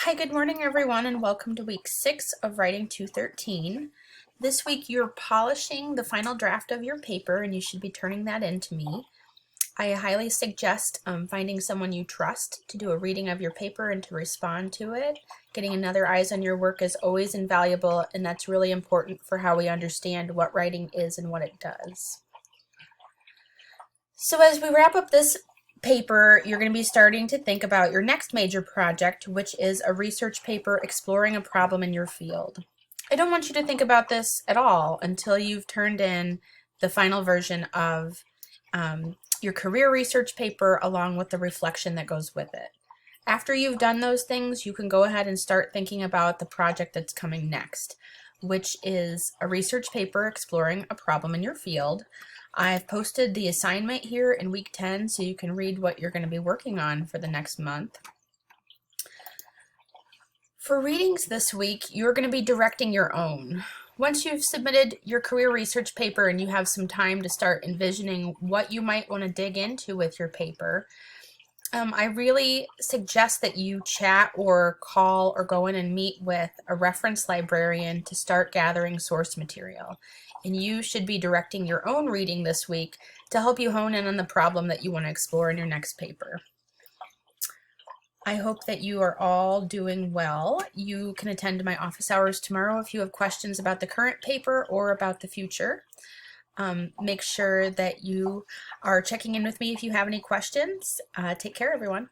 Hi, good morning everyone, and welcome to week 6 of Writing 213. This week you're polishing the final draft of your paper and you should be turning that in to me. I highly suggest finding someone you trust to do a reading of your paper and to respond to it. Getting another eyes on your work is always invaluable, and that's really important for how we understand what writing is and what it does. So as we wrap up this paper, you're going to be starting to think about your next major project, which is a research paper exploring a problem in your field. I don't want you to think about this at all until you've turned in the final version of your career research paper along with the reflection that goes with it. After you've done those things, you can go ahead and start thinking about the project that's coming next, which is a research paper exploring a problem in your field. I've posted the assignment here in week 10 so you can read what you're going to be working on for the next month. For readings this week, you're going to be directing your own. Once you've submitted your career research paper and you have some time to start envisioning what you might want to dig into with your paper, I really suggest that you chat or call or go in and meet with a reference librarian to start gathering source material. And you should be directing your own reading this week to help you hone in on the problem that you want to explore in your next paper. I hope that you are all doing well. You can attend my office hours tomorrow if you have questions about the current paper or about the future. Make sure that you are checking in with me if you have any questions. Take care, everyone.